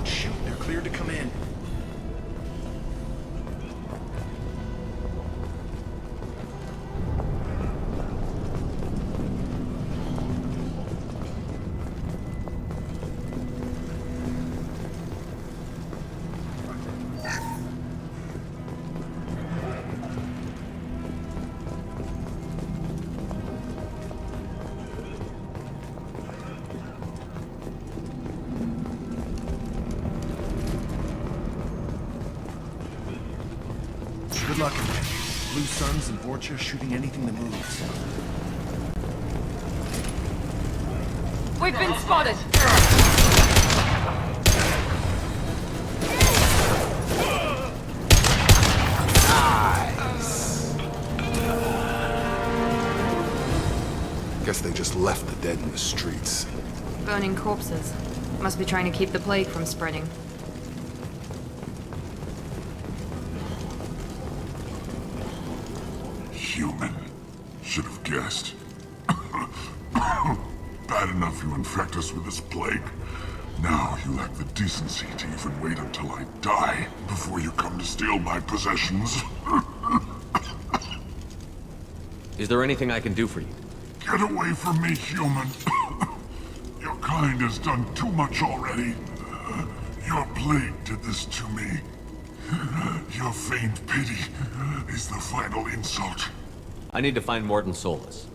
Don't shoot. They're cleared to come in. Good luck in there. Blue Suns and Vorcha shooting anything that moves. We've been spotted! Guess they just left the dead in the streets. Burning corpses. Must be trying to keep the plague from spreading. Human. Should have guessed. Bad enough you infect us with this plague. Now you lack the decency to even wait until I die before you come to steal my possessions. Is there anything I can do for you? Get away from me, human. Your kind has done too much already. Your plague did this to me. Your feigned pity is the final insult. I need to find Morton Solus.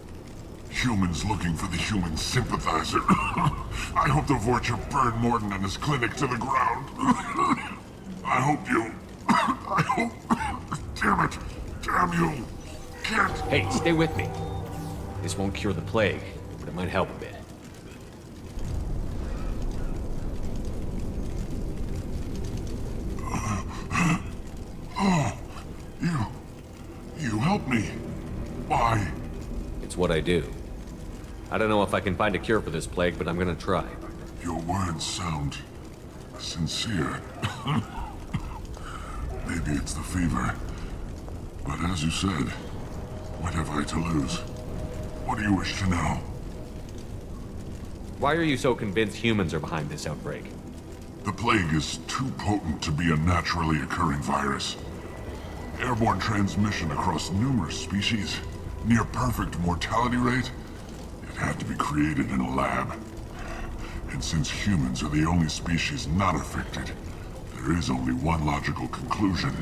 Humans looking for the human sympathizer. I hope the Vorcha burn Morton and his clinic to the ground. I hope you... I hope... Damn it! Damn you! Can't... Hey, stay with me. This won't cure the plague, but it might help a bit. You help me. Why? It's what I do. I don't know if I can find a cure for this plague, but I'm gonna try. Your words sound... sincere. Maybe it's the fever. But as you said, what have I to lose? What do you wish to know? Why are you so convinced humans are behind this outbreak? The plague is too potent to be a naturally occurring virus. Airborne transmission across numerous species, near perfect mortality rate. It had to be created in a lab. And since humans are the only species not affected, there is only one logical conclusion.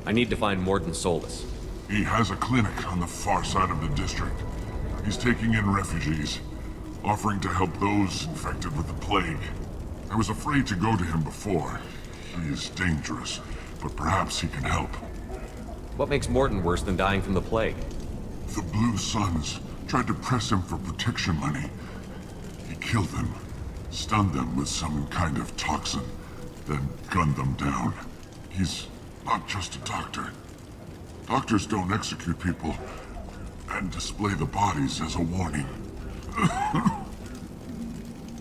I need to find Morton Solus. He has a clinic on the far side of the district. He's taking in refugees, offering to help those infected with the plague. I was afraid to go to him before. He is dangerous, but perhaps he can help. What makes Morton worse than dying from the plague? The Blue Suns tried to press him for protection money. He killed them, stunned them with some kind of toxin, then gunned them down. He's not just a doctor. Doctors don't execute people and display the bodies as a warning.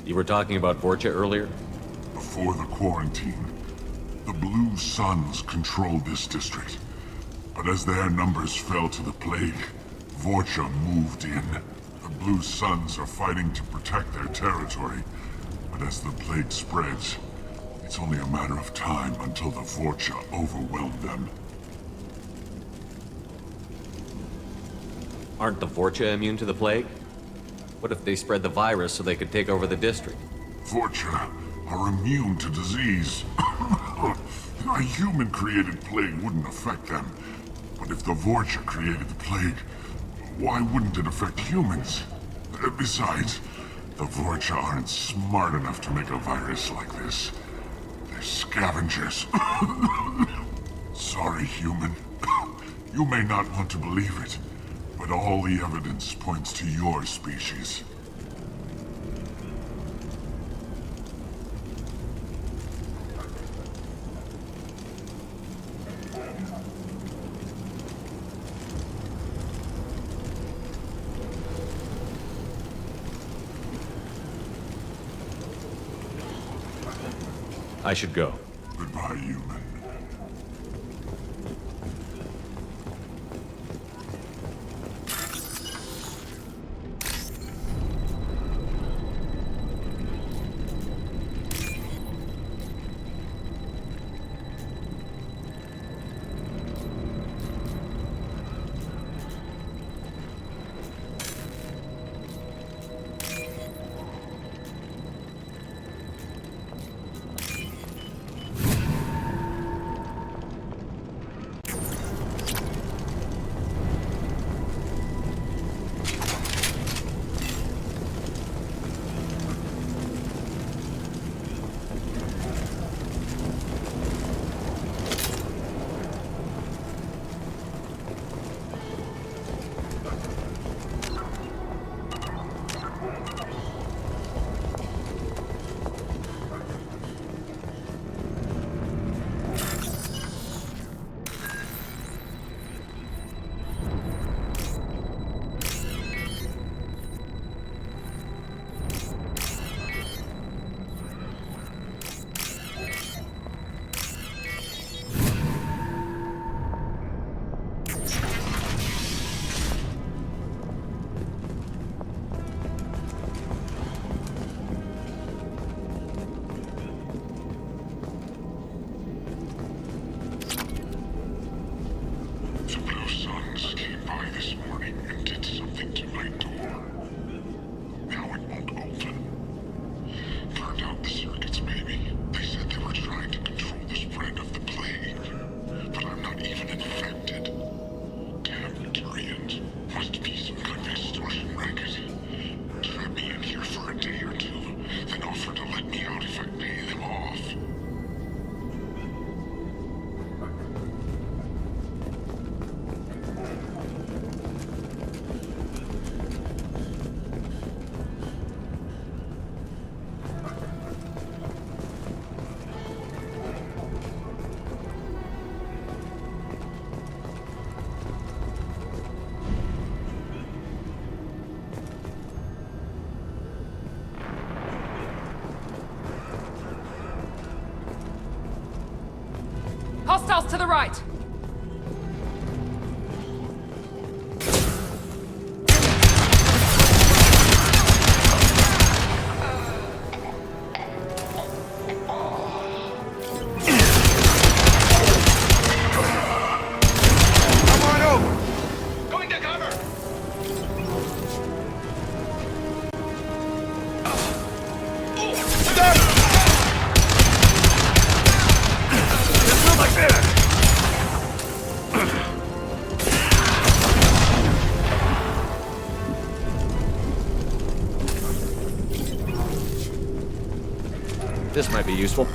You were talking about Vorcha earlier? Before the quarantine, the Blue Suns controlled this district. But as their numbers fell to the plague, Vorcha moved in. The Blue Suns are fighting to protect their territory. But as the plague spreads, it's only a matter of time until the Vorcha overwhelm them. Aren't the Vorcha immune to the plague? What if they spread the virus so they could take over the district? Vorcha are immune to disease. A human-created plague wouldn't affect them. But if the Vorcha created the plague, why wouldn't it affect humans? Besides, the Vorcha aren't smart enough to make a virus like this. They're scavengers. Sorry, human. You may not want to believe it, but all the evidence points to your species. I should go. Goodbye, human. Hostiles to the right! Come on over! Going to cover! Not like that! This might be useful.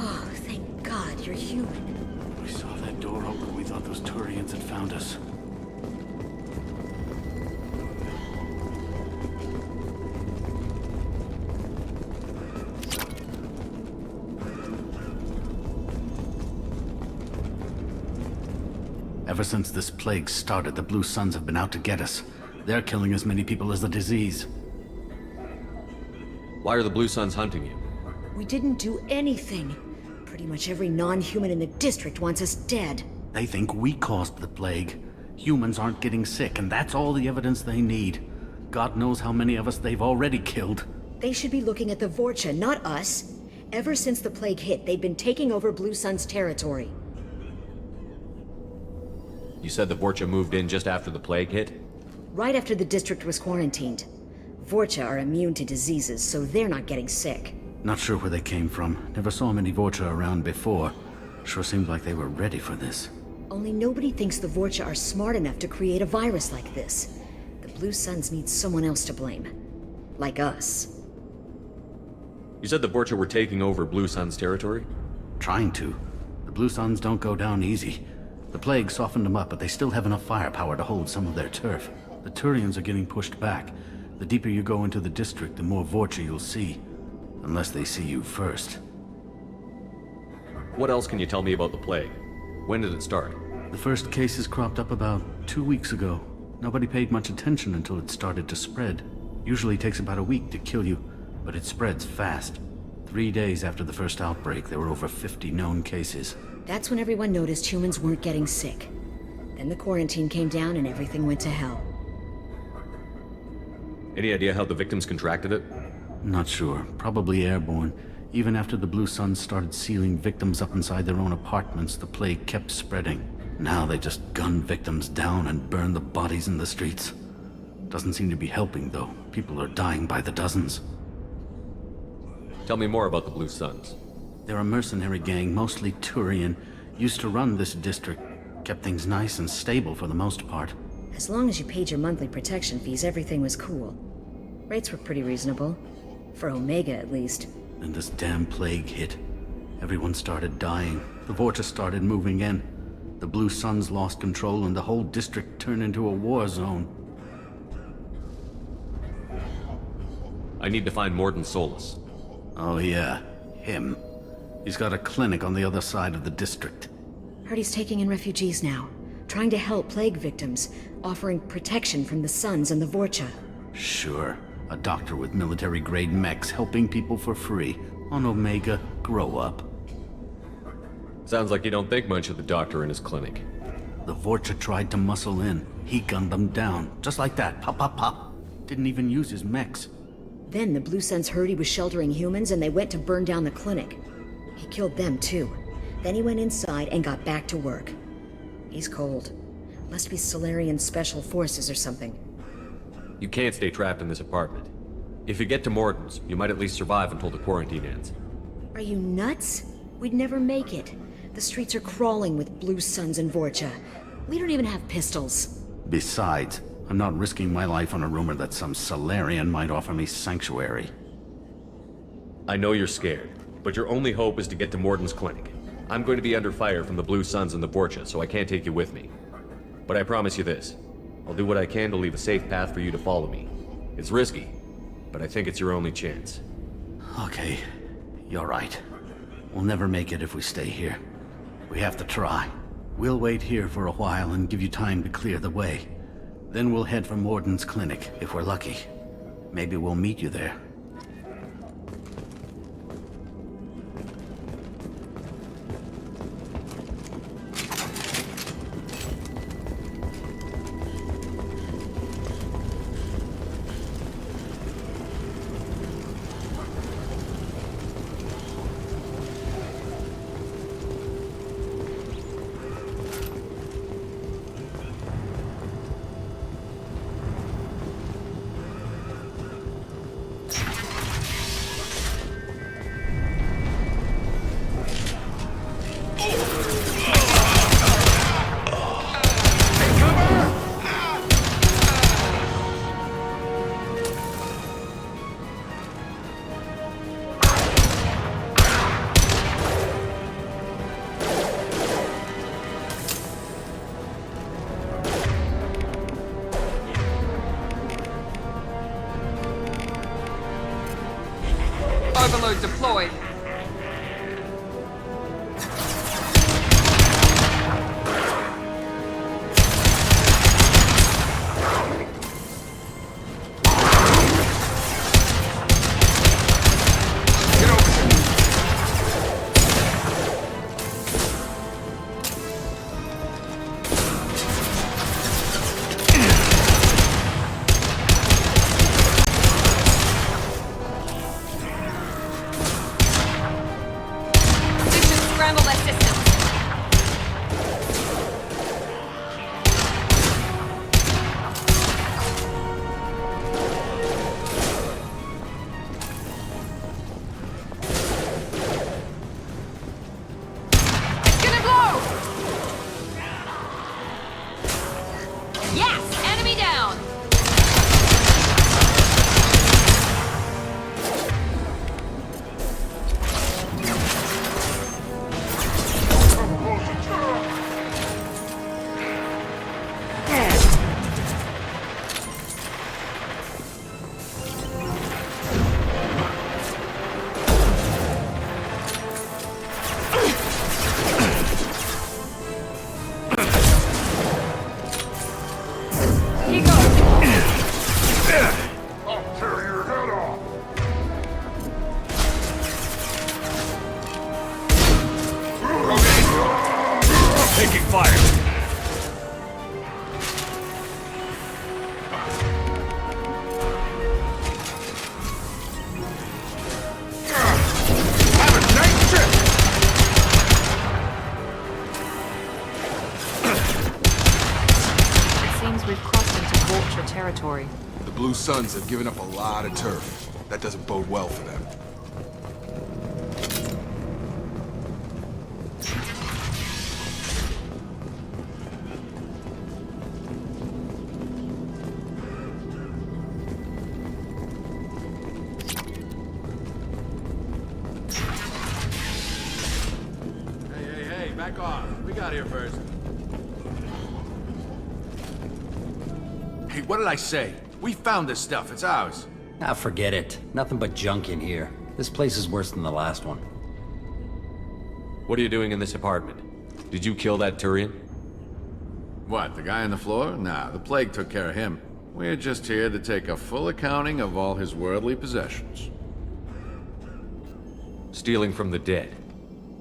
Oh, thank God you're human. We saw that door open. We thought those Turians had found us. Ever since this plague started, the Blue Suns have been out to get us. They're killing as many people as the disease. Why are the Blue Suns hunting you? We didn't do anything. Pretty much every non-human in the district wants us dead. They think we caused the plague. Humans aren't getting sick, and that's all the evidence they need. God knows how many of us they've already killed. They should be looking at the Vorcha, not us. Ever since the plague hit, they've been taking over Blue Sun's territory. You said the Vorcha moved in just after the plague hit? Right after the district was quarantined. Vorcha are immune to diseases, so they're not getting sick. Not sure where they came from. Never saw many Vorcha around before. Sure seemed like they were ready for this. Only nobody thinks the Vorcha are smart enough to create a virus like this. The Blue Suns need someone else to blame. Like us. You said the Vorcha were taking over Blue Sun's territory? Trying to. The Blue Suns don't go down easy. The plague softened them up, but they still have enough firepower to hold some of their turf. The Turians are getting pushed back. The deeper you go into the district, the more Vorcha you'll see. Unless they see you first. What else can you tell me about the plague? When did it start? The first cases cropped up about 2 weeks ago. Nobody paid much attention until it started to spread. Usually takes about a week to kill you, but it spreads fast. 3 days after the first outbreak, there were over 50 known cases. That's when everyone noticed humans weren't getting sick. Then the quarantine came down and everything went to hell. Any idea how the victims contracted it? Not sure. Probably airborne. Even after the Blue Suns started sealing victims up inside their own apartments, the plague kept spreading. Now they just gun victims down and burn the bodies in the streets. Doesn't seem to be helping, though. People are dying by the dozens. Tell me more about the Blue Suns. They're a mercenary gang, mostly Turian. Used to run this district. Kept things nice and stable for the most part. As long as you paid your monthly protection fees, everything was cool. Rates were pretty reasonable. For Omega, at least. Then this damn plague hit. Everyone started dying. The Vorcha started moving in. The Blue Suns lost control and the whole district turned into a war zone. I need to find Mordin Solus. Oh yeah, him. He's got a clinic on the other side of the district. Heard he's taking in refugees now. Trying to help plague victims. Offering protection from the Suns and the Vorcha. Sure. A doctor with military-grade mechs helping people for free. On Omega, grow up. Sounds like you don't think much of the doctor in his clinic. The Vorcha tried to muscle in. He gunned them down. Just like that. Pop, pop, pop. Didn't even use his mechs. Then the Blue Suns heard he was sheltering humans and they went to burn down the clinic. He killed them too. Then he went inside and got back to work. He's cold. Must be Solarian Special Forces or something. You can't stay trapped in this apartment. If you get to Morton's, you might at least survive until the quarantine ends. Are you nuts? We'd never make it. The streets are crawling with Blue Suns and Vorcha. We don't even have pistols. Besides, I'm not risking my life on a rumor that some Solarian might offer me sanctuary. I know you're scared, but your only hope is to get to Morton's clinic. I'm going to be under fire from the Blue Suns and the Vorcha, so I can't take you with me. But I promise you this. I'll do what I can to leave a safe path for you to follow me. It's risky, but I think it's your only chance. Okay, you're right. We'll never make it if we stay here. We have to try. We'll wait here for a while and give you time to clear the way. Then we'll head for Morton's clinic, if we're lucky. Maybe we'll meet you there. Overload deployed. Scramble that system. It's gonna blow! Yes! Enemy down! He goes! I'll tear your head off! Taking fire! Have a nice trip! It seems we've crossed into Vulture territory. The Blue Suns have given up a lot of turf. That doesn't bode well for them. Hey, back off. We got here first. Hey, what did I say? We found this stuff. It's ours. Ah, forget it. Nothing but junk in here. This place is worse than the last one. What are you doing in this apartment? Did you kill that Turian? What, the guy on the floor? Nah, the plague took care of him. We're just here to take a full accounting of all his worldly possessions. Stealing from the dead.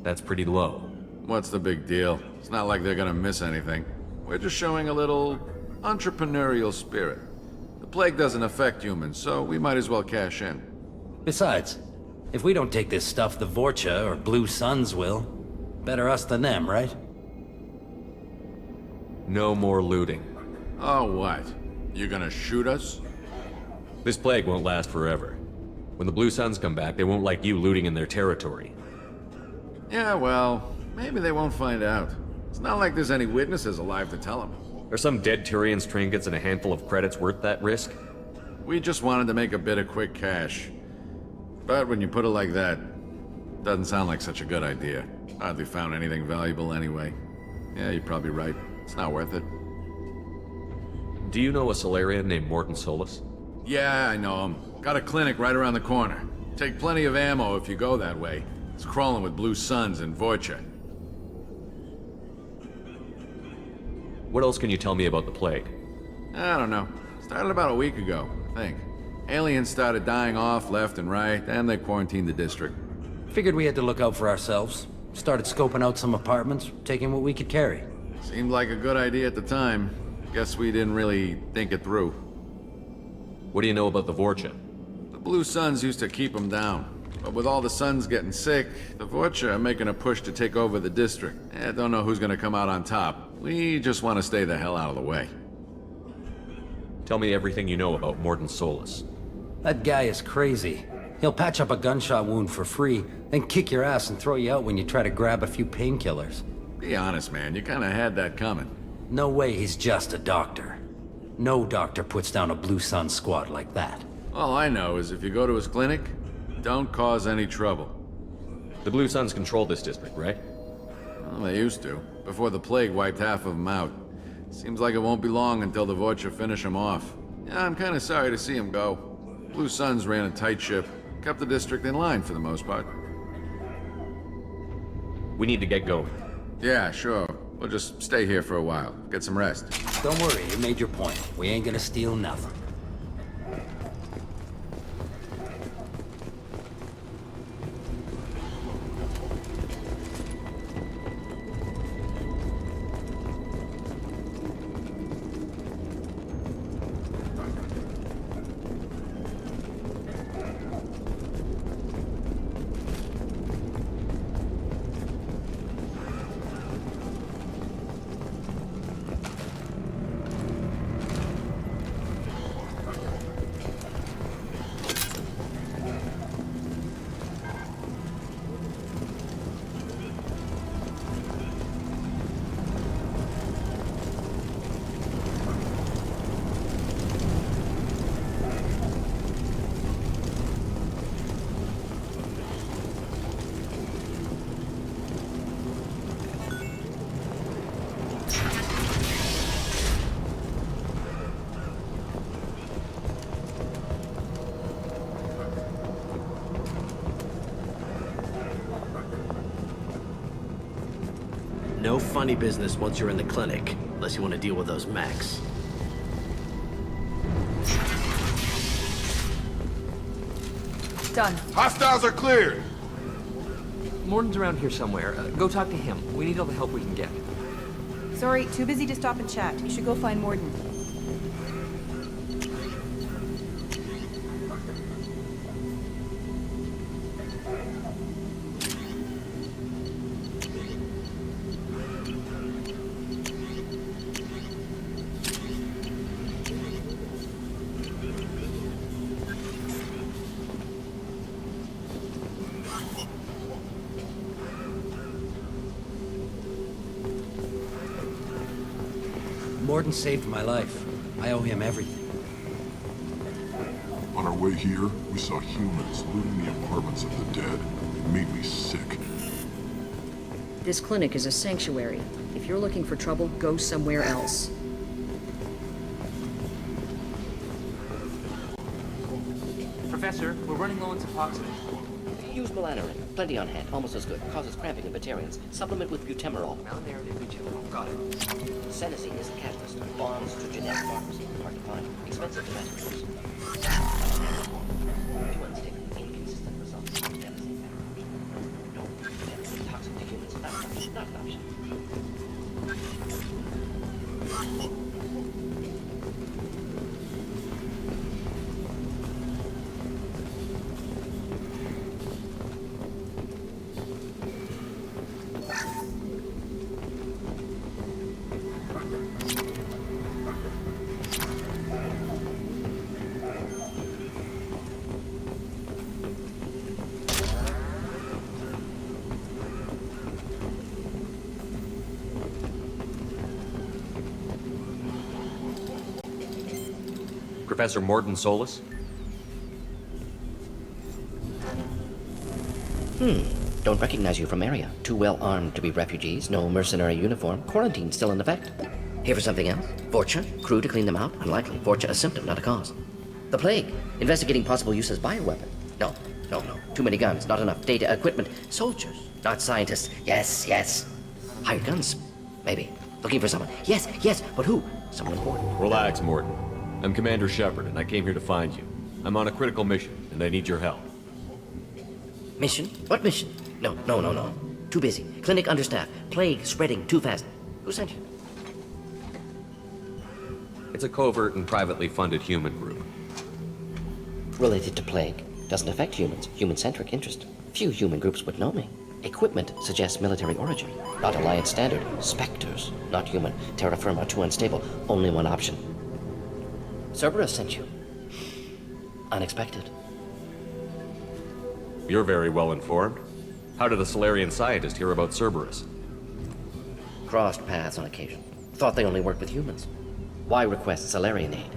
That's pretty low. What's the big deal? It's not like they're gonna miss anything. We're just showing a little entrepreneurial spirit. The The plague doesn't affect humans, so we might as well cash in. Besides, if we don't take this stuff, the Vorcha or Blue Suns will. Better us than them, right? No more looting. Oh, what? You gonna shoot us? This plague won't last forever. When the Blue Suns come back, they won't like you looting in their territory. Yeah, well, maybe they won't find out. It's not like there's any witnesses alive to tell them. Are some dead Tyrion's trinkets and a handful of credits worth that risk? We just wanted to make a bit of quick cash. But when you put it like that, doesn't sound like such a good idea. Hardly found anything valuable anyway. Yeah, you're probably right. It's not worth it. Do you know a Solarian named Morton Solus? Yeah, I know him. Got a clinic right around the corner. Take plenty of ammo if you go that way. It's crawling with Blue Suns and Vorcha. What else can you tell me about the plague? I don't know. Started about a week ago, I think. Aliens started dying off left and right, and they quarantined the district. Figured we had to look out for ourselves. Started scoping out some apartments, taking what we could carry. Seemed like a good idea at the time. Guess we didn't really think it through. What do you know about the Vorcha? The Blue Suns used to keep them down. But with all the Suns getting sick, the Vorcha are making a push to take over the district. Don't know who's gonna come out on top. We just want to stay the hell out of the way. Tell me everything you know about Morton Solus. That guy is crazy. He'll patch up a gunshot wound for free, then kick your ass and throw you out when you try to grab a few painkillers. Be honest, man. You kinda had that coming. No way he's just a doctor. No doctor puts down a Blue Sun squad like that. All I know is if you go to his clinic, don't cause any trouble. The Blue Suns control this district, right? Well, they used to, before the plague wiped half of them out. Seems like it won't be long until the Vorcha finish him off. Yeah, I'm kinda sorry to see him go. Blue Suns ran a tight ship, kept the district in line for the most part. We need to get going. Yeah, sure. We'll just stay here for a while, get some rest. Don't worry, you made your point. We ain't gonna steal nothing. No funny business once you're in the clinic, unless you want to deal with those mechs. Done. Hostiles are cleared! Morton's around here somewhere. Go talk to him. We need all the help we can get. Sorry, too busy to stop and chat. You should go find Morton. Morton saved my life. I owe him everything. On our way here, we saw humans looting the apartments of the dead. It made me sick. This clinic is a sanctuary. If you're looking for trouble, go somewhere else. Professor, we're running low on Suboxone. Use melanorin. Plenty on hand. Almost as good. Causes cramping in Batarians. Supplement with butemerol. Malnarrative butemerol. Got it. Senescine is the catalyst. Bonds to genetic markers. Hard to find. Expensive to mass produce. Too unstable. Inconsistent results. Devastating errors. No. Potentially toxic to humans. Not an option. Professor Morden Solus? Don't recognize you from area. Too well armed to be refugees, no mercenary uniform, quarantine still in effect. Here for something else? Vorcha? Crew to clean them out? Unlikely. Vorcha a symptom, not a cause. The plague? Investigating possible use as bioweapon? No. Too many guns, not enough data, equipment. Soldiers, not scientists. Yes. Hired guns? Maybe. Looking for someone. Yes, but who? Someone important. Relax, Morden. I'm Commander Shepard, and I came here to find you. I'm on a critical mission, and I need your help. Mission? What mission? No. Too busy. Clinic understaffed. Plague spreading too fast. Who sent you? It's a covert and privately funded human group. Related to plague. Doesn't affect humans. Human-centric interest. Few human groups would know me. Equipment suggests military origin. Not Alliance standard. Spectres. Not human. Terra firma too unstable. Only one option. Cerberus sent you. Unexpected. You're very well informed. How did the Solarian scientist hear about Cerberus? Crossed paths on occasion. Thought they only worked with humans. Why request Solarian aid?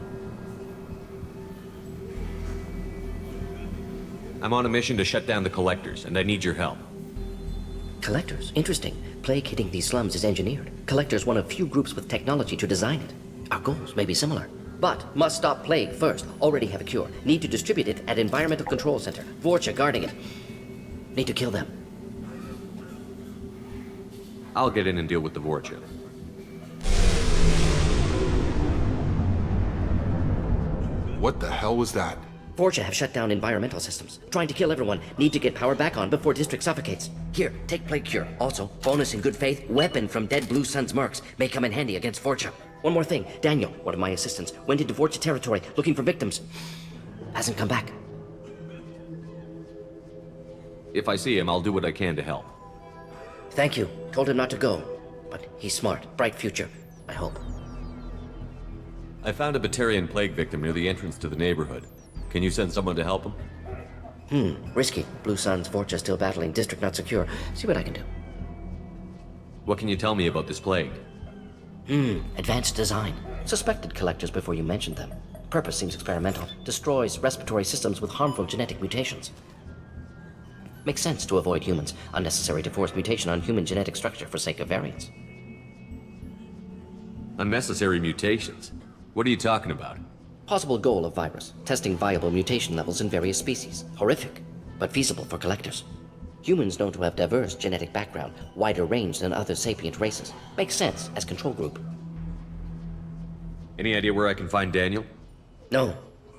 I'm on a mission to shut down the Collectors, and I need your help. Collectors? Interesting. Plague hitting these slums is engineered. Collectors one of few groups with technology to design it. Our goals may be similar. But must stop plague first. Already have a cure. Need to distribute it at Environmental Control Center. Vorcha guarding it. Need to kill them. I'll get in and deal with the Vorcha. What the hell was that? Vorcha have shut down environmental systems. Trying to kill everyone. Need to get power back on before district suffocates. Here, take plague cure. Also, bonus in good faith, weapon from dead Blue Sun's mercs. May come in handy against Vorcha. One more thing. Daniel, one of my assistants, went into Vorcha territory looking for victims. Hasn't come back. If I see him, I'll do what I can to help. Thank you. Told him not to go. But he's smart. Bright future. I hope. I found a Batarian plague victim near the entrance to the neighborhood. Can you send someone to help him? Risky. Blue Sun's Vorcha still battling. District not secure. See what I can do. What can you tell me about this plague? Advanced design. Suspected collectors before you mentioned them. Purpose seems experimental. Destroys respiratory systems with harmful genetic mutations. Makes sense to avoid humans. Unnecessary to force mutation on human genetic structure for sake of variants. Unnecessary mutations? What are you talking about? Possible goal of virus. Testing viable mutation levels in various species. Horrific, but feasible for collectors. Humans known to have diverse genetic background, wider range than other sapient races. Makes sense as control group. Any idea where I can find Daniel? No.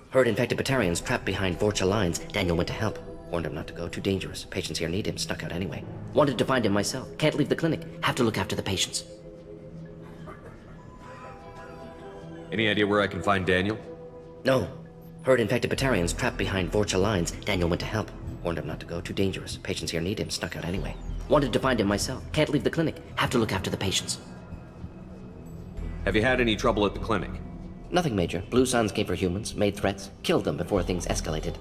Heard infected Batarians trapped behind Vorcha lines. Daniel went to help. Warned him not to go, too dangerous. Patients here need him, snuck out anyway. Wanted to find him myself. Can't leave the clinic. Have to look after the patients. Any idea where I can find Daniel? No. Heard infected Batarians trapped behind Vorcha lines. Daniel went to help. Warned him not to go, too dangerous. Patients here need him, snuck out anyway. Wanted to find him myself. Can't leave the clinic. Have to look after the patients. Have you had any trouble at the clinic? Nothing major. Blue Suns came for humans, made threats, killed them before things escalated.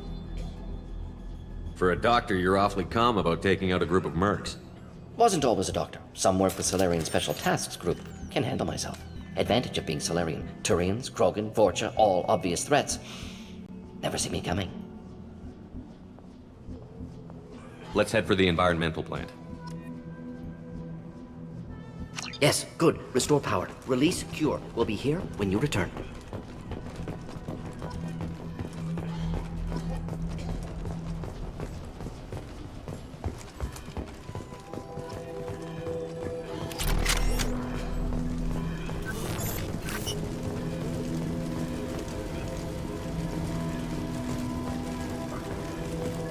For a doctor, you're awfully calm about taking out a group of mercs. Wasn't always a doctor. Some work with Solarian Special Tasks Group. Can handle myself. Advantage of being Solarian. Turians, Krogan, Vorcha, all obvious threats. Never see me coming. Let's head for the environmental plant. Yes, good. Restore power. Release cure. We'll be here when you return.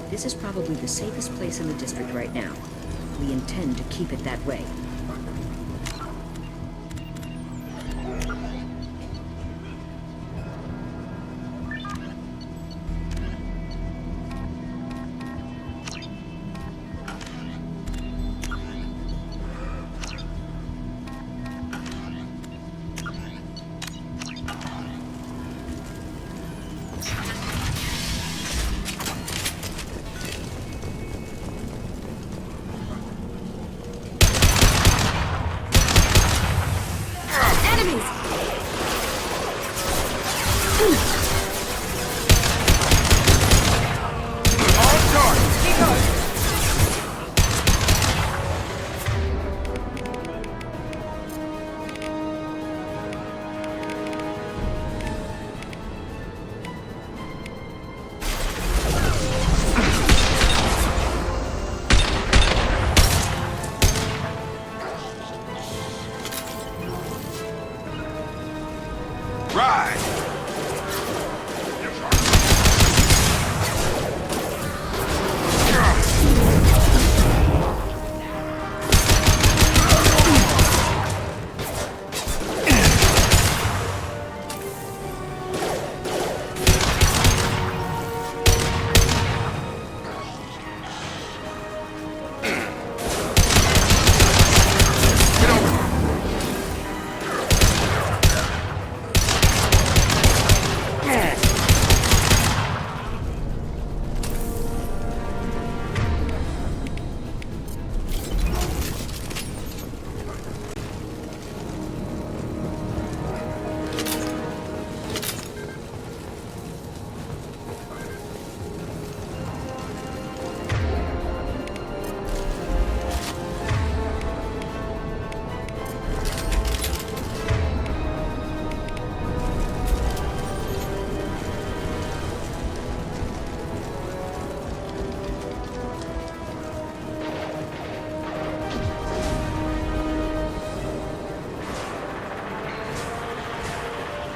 This is probably the safest place in the district right now. We intend to keep it that way. die!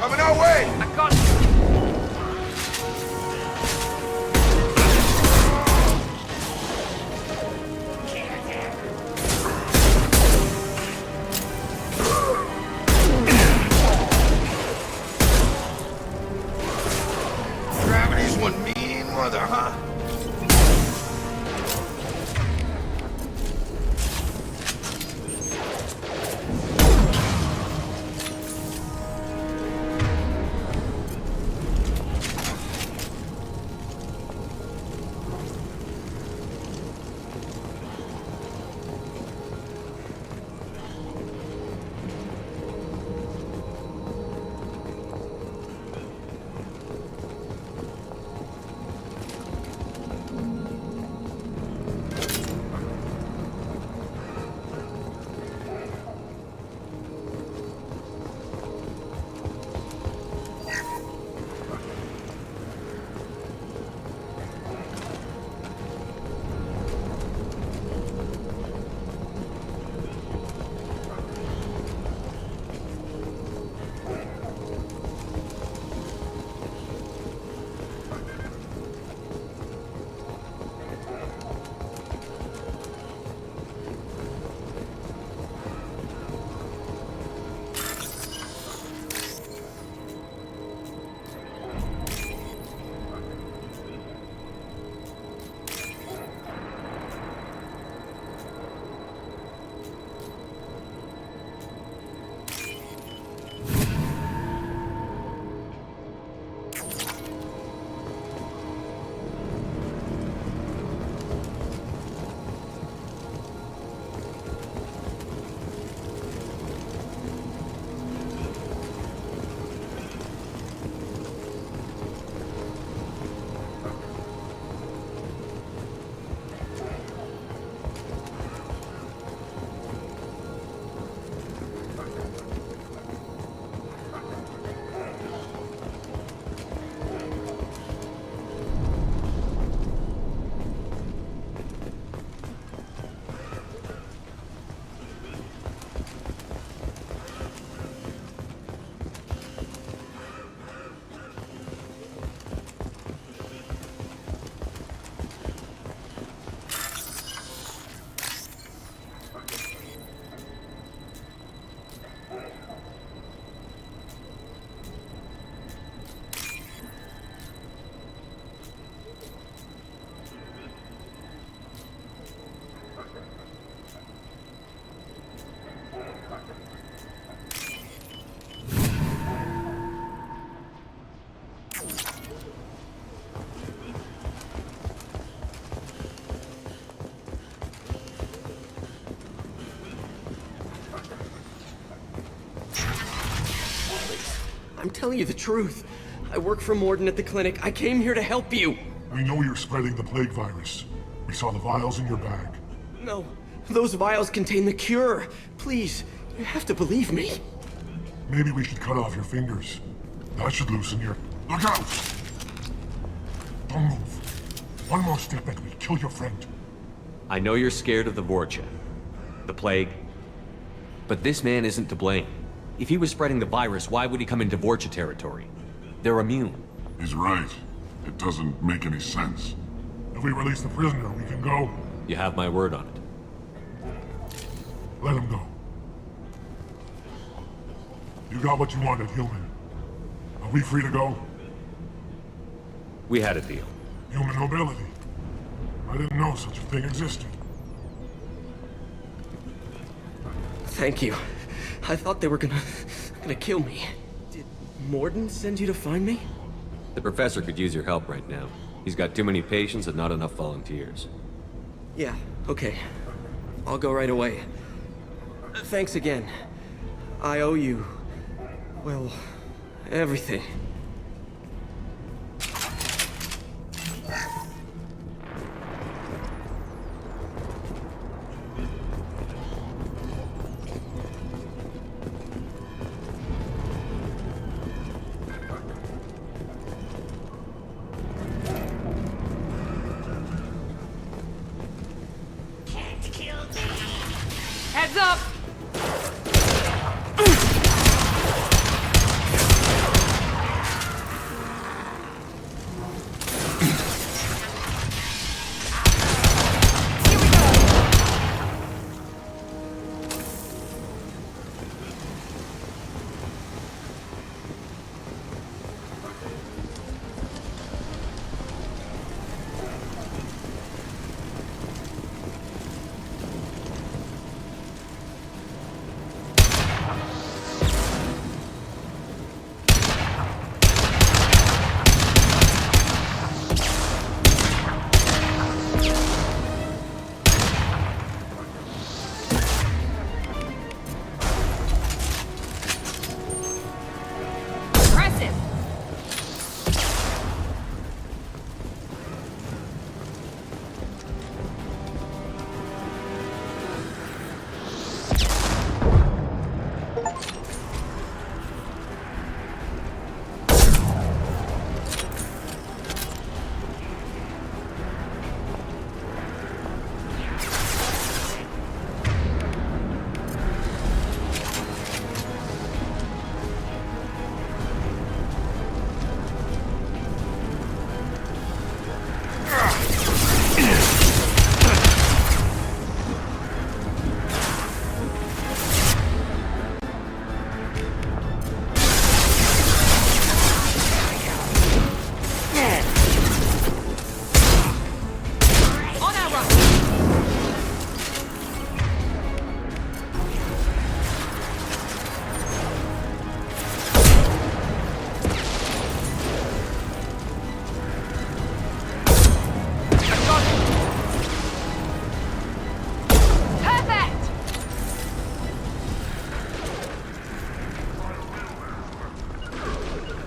Coming our way! I got Gravity's one mean mother, huh? I'm telling you the truth. I work for Mordin at the clinic. I came here to help you. We know you're spreading the plague virus. We saw the vials in your bag. No, those vials contain the cure. Please, you have to believe me. Maybe we should cut off your fingers. That should loosen your... Look out! Don't move. One more step and we kill your friend. I know you're scared of the Vorcha, the plague, but this man isn't to blame. If he was spreading the virus, why would he come into Vorcha territory? They're immune. He's right. It doesn't make any sense. If we release the prisoner, we can go. You have my word on it. Let him go. You got what you wanted, human. Are we free to go? We had a deal. Human nobility. I didn't know such a thing existed. Thank you. I thought they were gonna kill me. Did Morden send you to find me? The professor could use your help right now. He's got too many patients and not enough volunteers. Yeah, okay. I'll go right away. Thanks again. I owe you... well, everything. Heads up!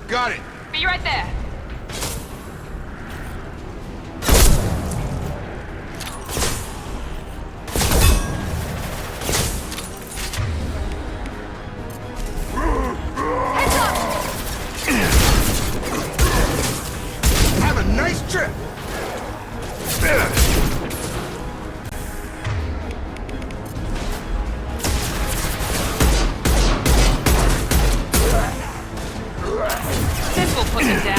Got it! Be right there. Have a nice trip! This will put them down.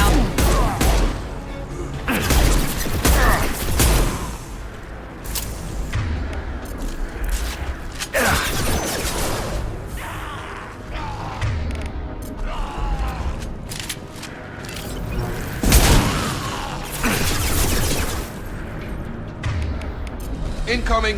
Incoming!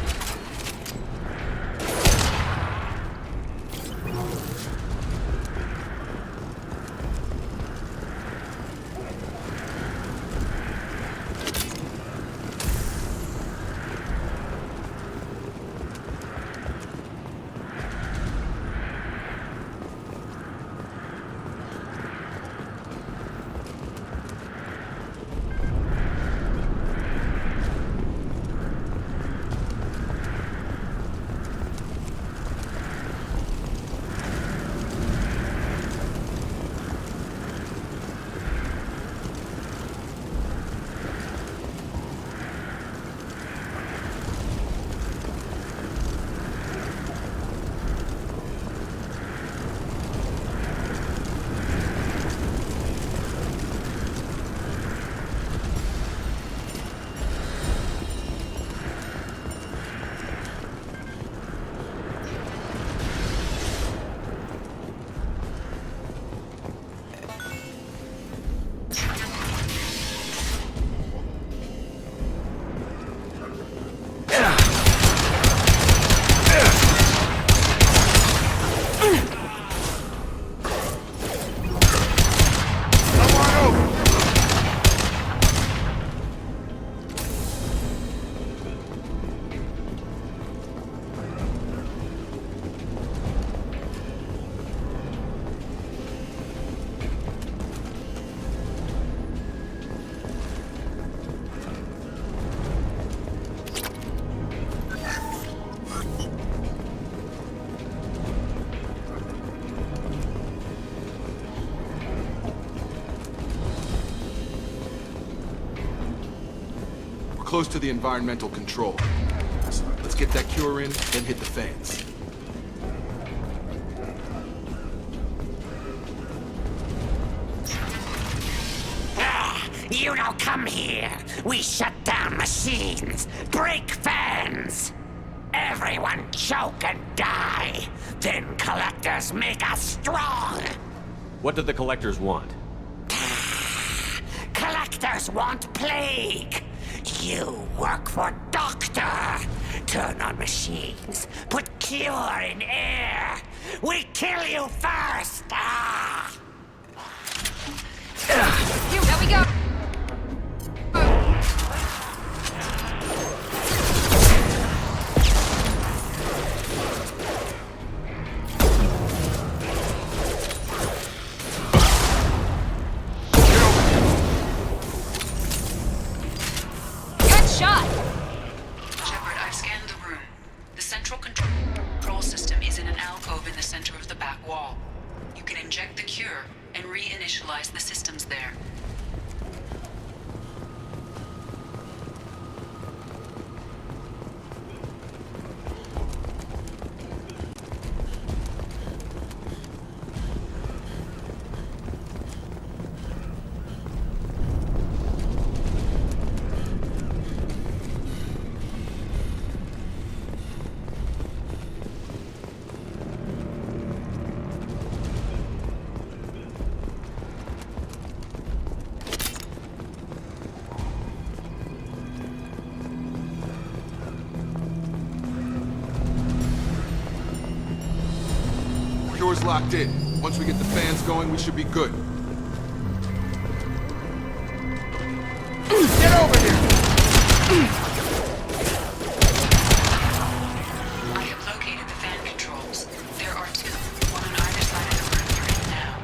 close to the environmental control. So let's get that cure in, then hit the fans. You don't come here. We shut down machines, break fans. Everyone choke and die. Then collectors make us strong. What do the collectors want? Collectors want plague. You work for Doctor. Turn on machines. Put cure in air. We kill you first. Here, there we go. Shot! Shepard, I've scanned the room. The central control system is in an alcove in the center of the back wall. You can inject the cure and reinitialize the systems there. Cure's locked in. Once we get the fans going, we should be good. Get over here! I have located the fan controls. There are two, one on either side of the room you're in now.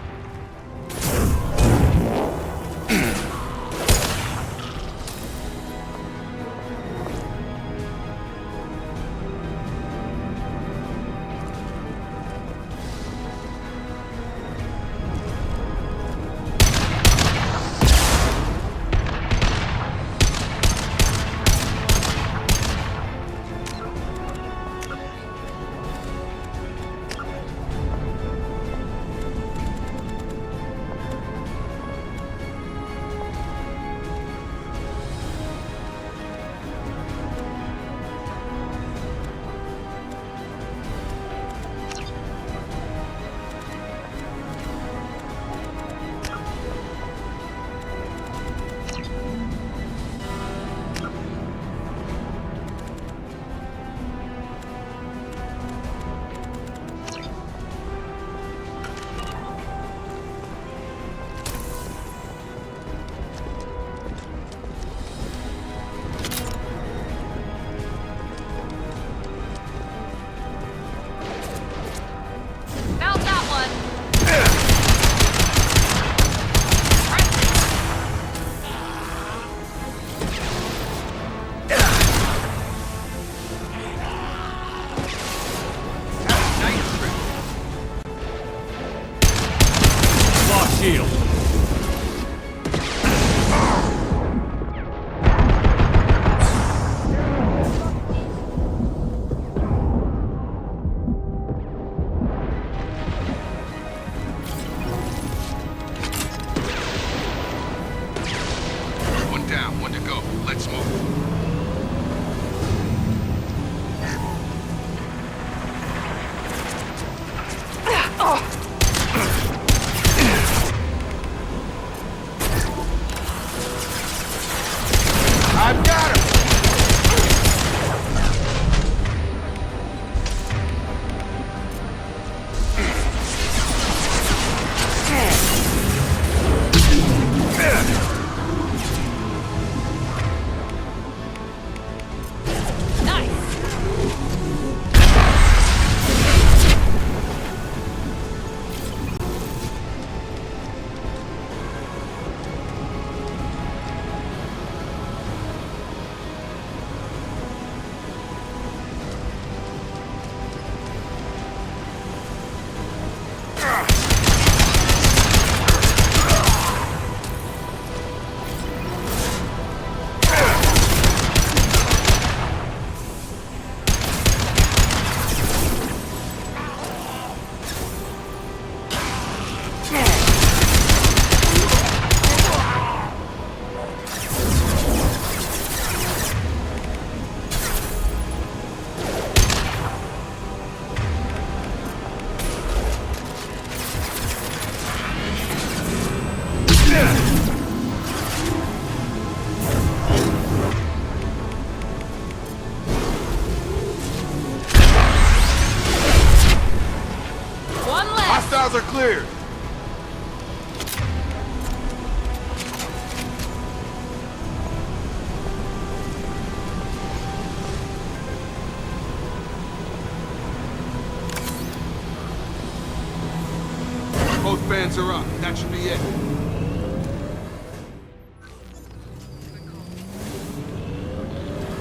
fans are up. That should be it.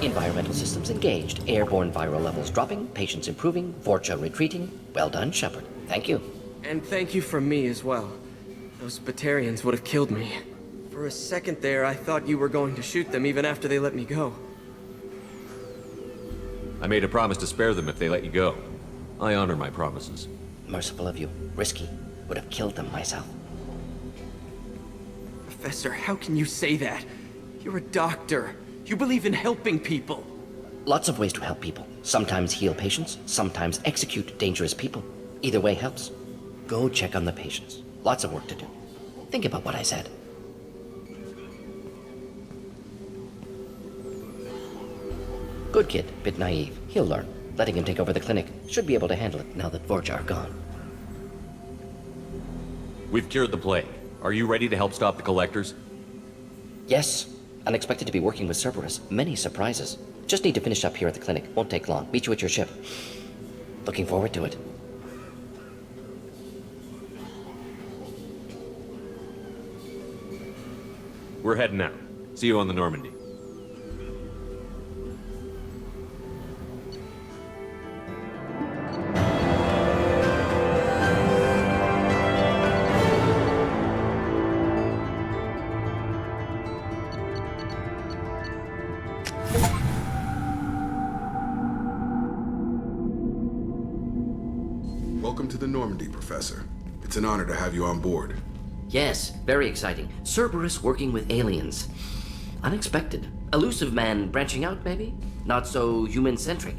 Environmental systems engaged. Airborne viral levels dropping. Patients improving. Vorcha retreating. Well done, Shepard. Thank you. And thank you from me as well. Those Batarians would have killed me. For a second there, I thought you were going to shoot them even after they let me go. I made a promise to spare them if they let you go. I honor my promises. Merciful of you. Risky. Would have killed them myself. Professor, how can you say that? You're a doctor. You believe in helping people. Lots of ways to help people. Sometimes heal patients, sometimes execute dangerous people. Either way helps. Go check on the patients. Lots of work to do. Think about what I said. Good kid, bit naive. He'll learn. Letting him take over the clinic. Should be able to handle it now that Vorcha are gone. We've cured the plague. Are you ready to help stop the Collectors? Yes. Unexpected to be working with Cerberus. Many surprises. Just need to finish up here at the clinic. Won't take long. Meet you at your ship. Looking forward to it. We're heading out. See you on the Normandy. Welcome to the Normandy, Professor. It's an honor to have you on board. Yes, very exciting. Cerberus working with aliens. Unexpected. Elusive man branching out, maybe? Not so human-centric.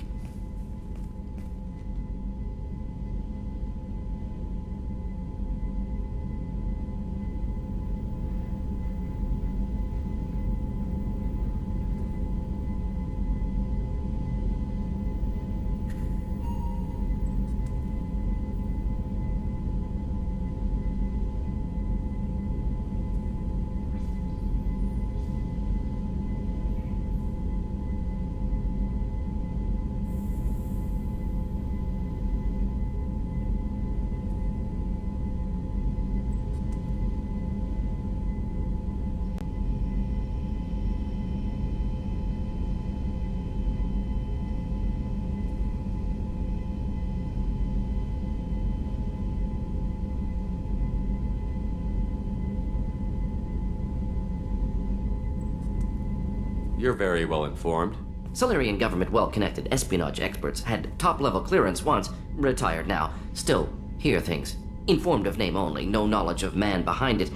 You're very well informed. Solarian government well-connected espionage experts had top-level clearance once, retired now. Still, hear things. Informed of name only, no knowledge of man behind it.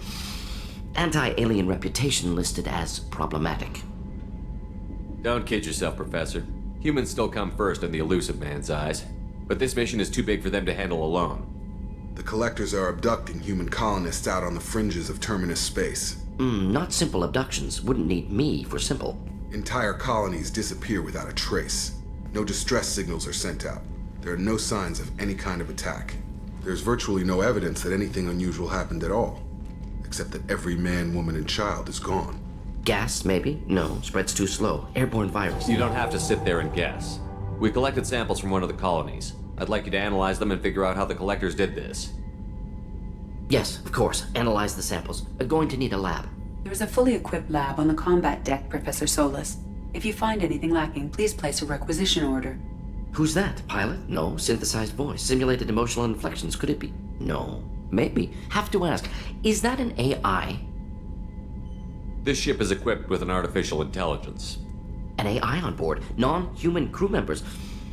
Anti-alien reputation listed as problematic. Don't kid yourself, Professor. Humans still come first in the elusive man's eyes. But this mission is too big for them to handle alone. The Collectors are abducting human colonists out on the fringes of Terminus space. Not simple abductions. Wouldn't need me for simple. Entire colonies disappear without a trace. No distress signals are sent out. There are no signs of any kind of attack. There's virtually no evidence that anything unusual happened at all. Except that every man, woman, and child is gone. Gas, maybe? No, spreads too slow. Airborne virus. You don't have to sit there and guess. We collected samples from one of the colonies. I'd like you to analyze them and figure out how the Collectors did this. Yes, of course. Analyze the samples. Going to need a lab. There's a fully equipped lab on the combat deck, Professor Solis. If you find anything lacking, please place a requisition order. Who's that? Pilot? No. Synthesized voice. Simulated emotional inflections. Could it be? No. Maybe. Have to ask. Is that an AI? This ship is equipped with an artificial intelligence. An AI on board? Non-human crew members?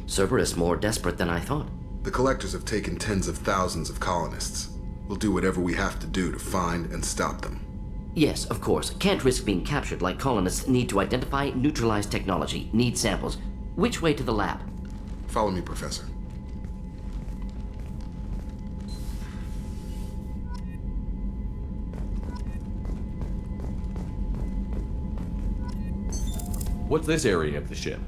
Cerberus more desperate than I thought. The Collectors have taken tens of thousands of colonists. We'll do whatever we have to do to find and stop them. Yes, of course. Can't risk being captured like colonists need to identify, neutralize technology, need samples. Which way to the lab? Follow me, Professor. What's this area of the ship?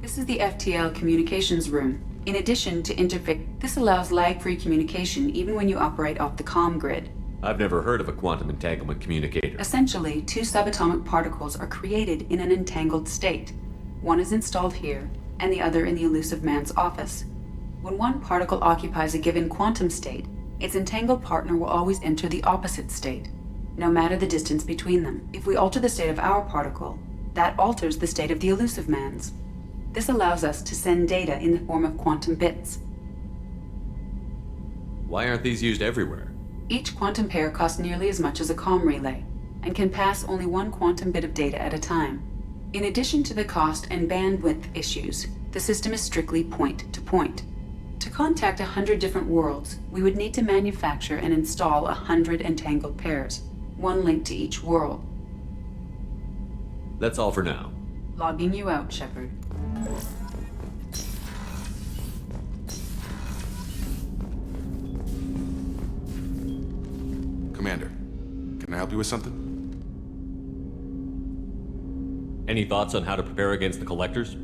This is the FTL communications room. In addition to interface, this allows lag-free communication even when you operate off the comm grid. I've never heard of a quantum entanglement communicator. Essentially, two subatomic particles are created in an entangled state. One is installed here, and the other in the elusive man's office. When one particle occupies a given quantum state, its entangled partner will always enter the opposite state, no matter the distance between them. If we alter the state of our particle, that alters the state of the elusive man's. This allows us to send data in the form of quantum bits. Why aren't these used everywhere? Each quantum pair costs nearly as much as a comm relay, and can pass only one quantum bit of data at a time. In addition to the cost and bandwidth issues, the system is strictly point-to-point. To contact 100 different worlds, we would need to manufacture and install 100 entangled pairs, one link to each world. That's all for now. Logging you out, Shepard. Commander, can I help you with something? Any thoughts on how to prepare against the Collectors?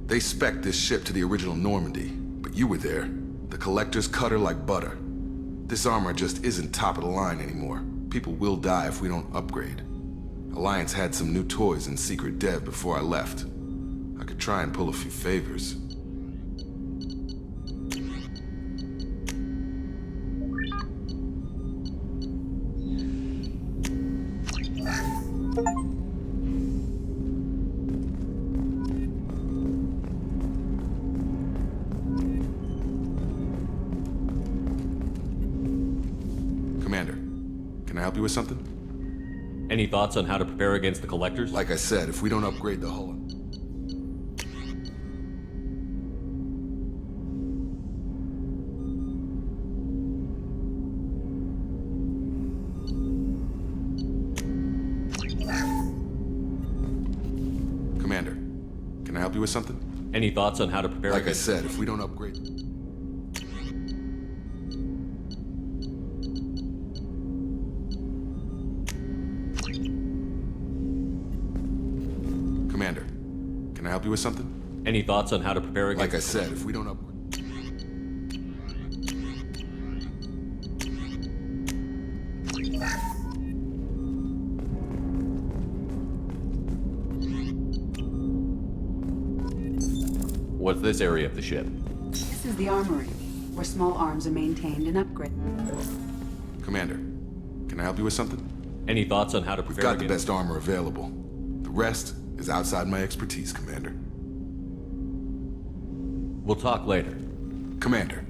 They spec'd this ship to the original Normandy, but you were there. The Collectors cut her like butter. This armor just isn't top of the line anymore. People will die if we don't upgrade. Alliance had some new toys in secret dev before I left. I could try and pull a few favors. Commander, can I help you with something? Any thoughts on how to prepare against the Collectors? Like I said, if we don't upgrade the hull... Commander, can I help you with something? Any thoughts on how to prepare Like I said, if we don't upgrade... Commander, can I help you with something? Any thoughts on how to prepare against... Like I said, if we don't upgrade... What's this area of the ship? This is the armory, where small arms are maintained and upgraded. Commander, can I help you with something? Any thoughts on how to We've prepare got the best armor available. The rest is outside my expertise, Commander. We'll talk later. Commander.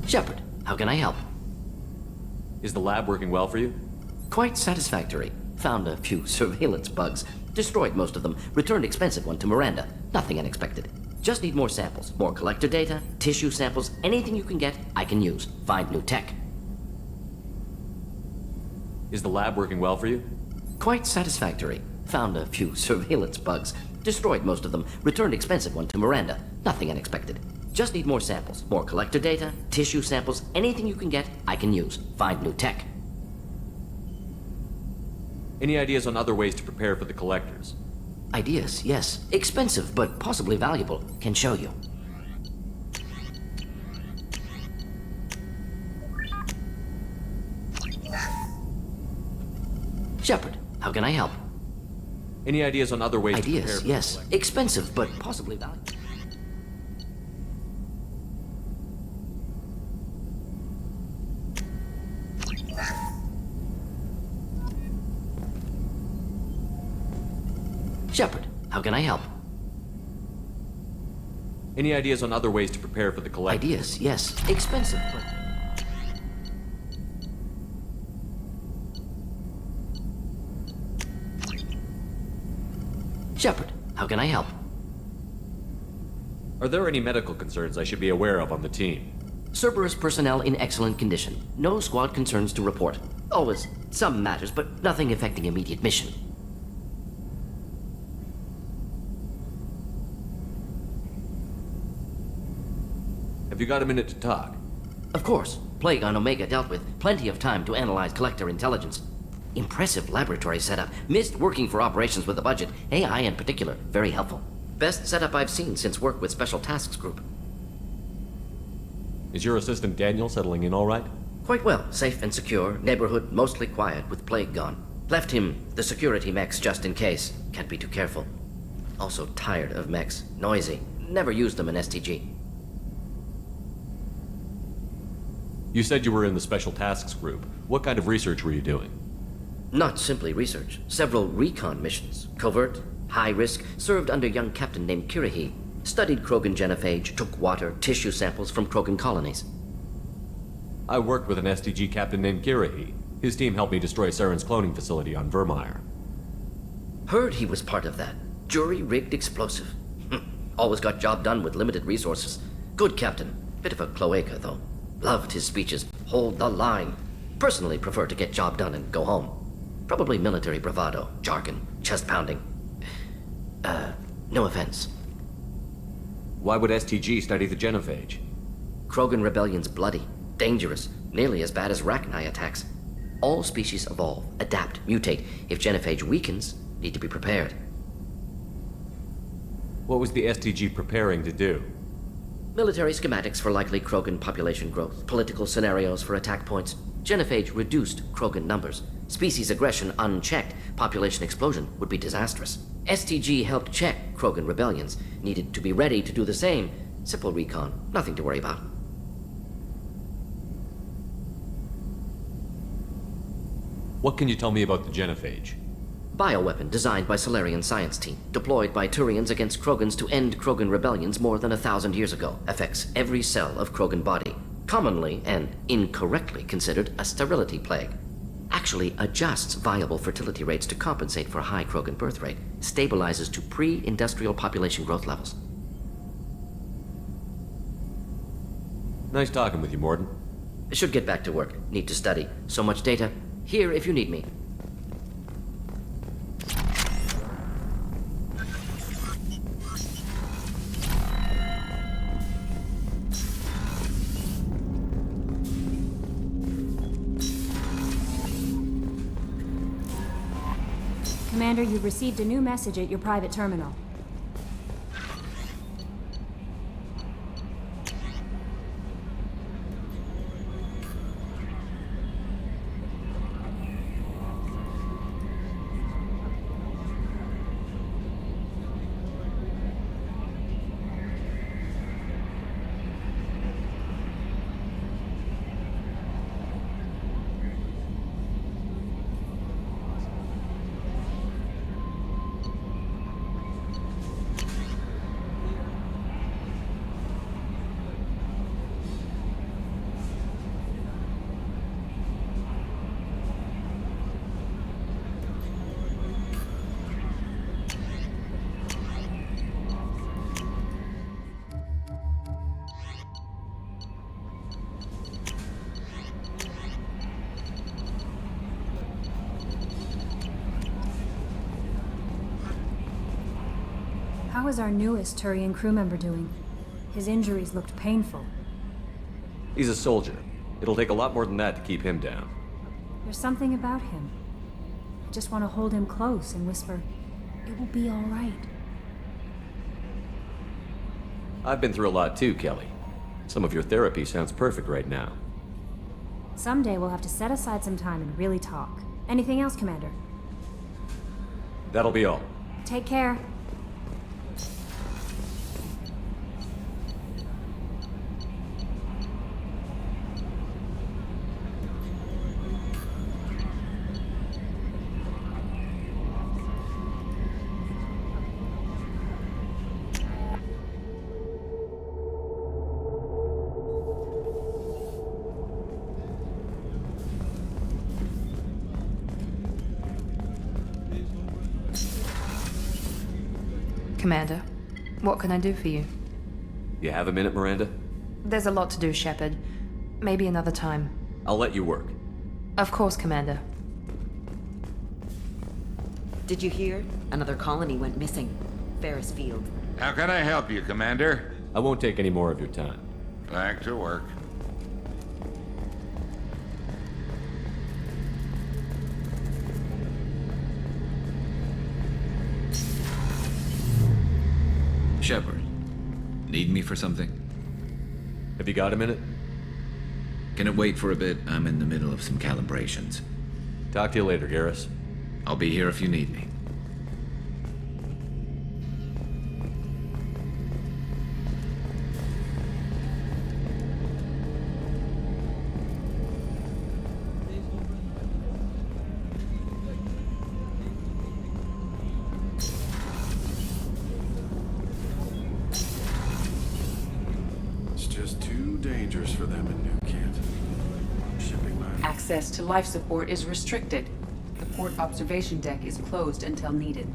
Shepard, how can I help? Is the lab working well for you? Quite satisfactory. Found a few surveillance bugs. Destroyed most of them. Returned expensive one to Miranda. Nothing unexpected. Just need more samples. More collector data, tissue samples, anything you can get, I can use. Find new tech. Is the lab working well for you? Quite satisfactory. Found a few surveillance bugs. Destroyed most of them. Returned expensive one to Miranda. Nothing unexpected. Just need more samples. More collector data, tissue samples, anything you can get, I can use. Find new tech. Any ideas on other ways to prepare for the Collectors? Ideas, yes. Expensive, but possibly valuable. Can show you. Shepard, how how can I help? Any ideas on other ways to prepare Ideas, for yes. the collective? Expensive, but possibly valuable. Shepard, how can I help? Any ideas on other ways to prepare for the collective? Ideas, yes. Expensive, but... Shepard, how can I help? Are there any medical concerns I should be aware of on the team? Cerberus personnel in excellent condition. No squad concerns to report. Always some matters, but nothing affecting immediate mission. Have you got a minute to talk? Of course. Plague on Omega dealt with. Plenty of time to analyze collector intelligence. Impressive laboratory setup. Missed working for operations with a budget. AI in particular. Very helpful. Best setup I've seen since work with Special Tasks Group. Is your assistant Daniel settling in all right? Quite well. Safe and secure. Neighborhood mostly quiet with Plague gone. Left him the security mechs just in case. Can't be too careful. Also tired of mechs. Noisy. Never used them in STG. You said you were in the Special Tasks Group. What kind of research were you doing? Not simply research. Several recon missions. Covert, high risk, served under young captain named Kirahi. Studied Krogan genophage, took water, tissue samples from Krogan colonies. I worked with an STG captain named Kirahi. His team helped me destroy Saren's cloning facility on Vermeer. Heard he was part of that. Jury-rigged explosive. Always got job done with limited resources. Good captain. Bit of a cloaca, though. Loved his speeches. Hold the line. Personally prefer to get job done and go home. Probably military bravado, jargon, chest pounding. No offense. Why would STG study the genophage? Krogan rebellion's bloody, dangerous, nearly as bad as Rachni attacks. All species evolve, adapt, mutate. If genophage weakens, need to be prepared. What was the STG preparing to do? Military schematics for likely Krogan population growth, political scenarios for attack points. Genophage reduced Krogan numbers. Species aggression unchecked, population explosion would be disastrous. STG helped check Krogan rebellions, needed to be ready to do the same. Simple recon, nothing to worry about. What can you tell me about the genophage? Bioweapon designed by Solarian science team, deployed by Turians against Krogans to end Krogan rebellions more than 1,000 years ago. Affects every cell of Krogan body. Commonly and incorrectly considered a sterility plague. Actually adjusts viable fertility rates to compensate for high Krogan birth rate. Stabilizes to pre-industrial population growth levels. Nice talking with you, Mordin. Should get back to work. Need to study. So much data. Here if you need me. Commander, you've received a new message at your private terminal. How is our newest Turian crew member doing? His injuries looked painful. He's a soldier. It'll take a lot more than that to keep him down. There's something about him. I just want to hold him close and whisper, "It will be all right." I've been through a lot too, Kelly. Some of your therapy sounds perfect right now. Someday we'll have to set aside some time and really talk. Anything else, Commander? That'll be all. Take care. Commander, what can I do for you? You have a minute, Miranda? There's a lot to do, Shepard. Maybe another time. I'll let you work. Of course, Commander. Did you hear? Another colony went missing. Ferris Field. How can I help you, Commander? I won't take any more of your time. Back to work. Shepard, need me for something? Have you got a minute? Can it wait for a bit? I'm in the middle of some calibrations. Talk to you later, Garrus. I'll be here if you need me. Dangerous for them in New Kent. Shipping line. Access to life support is restricted. The port observation deck is closed until needed.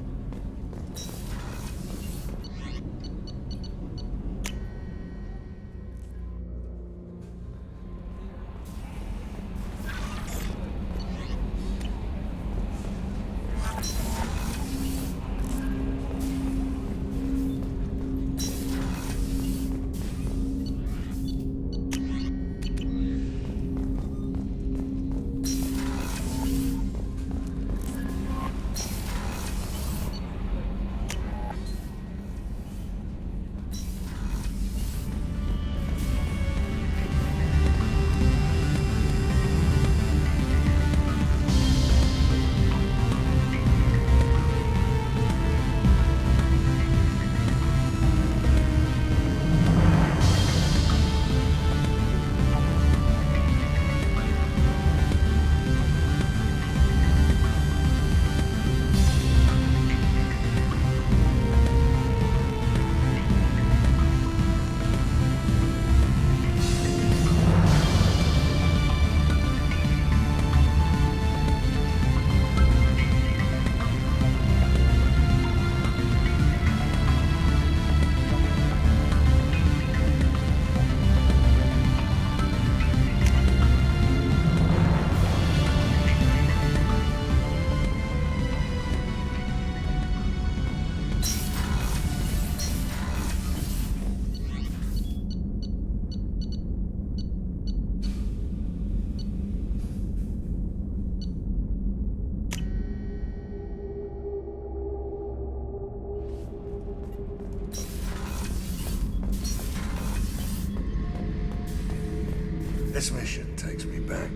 This mission takes me back.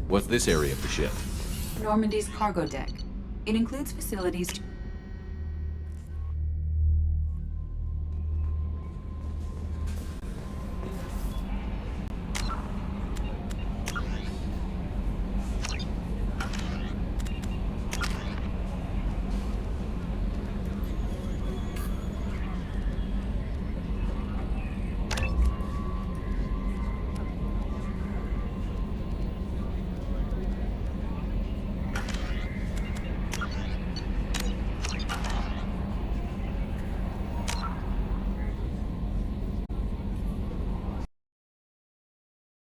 What's this area of the ship? Normandy's cargo deck. It includes facilities to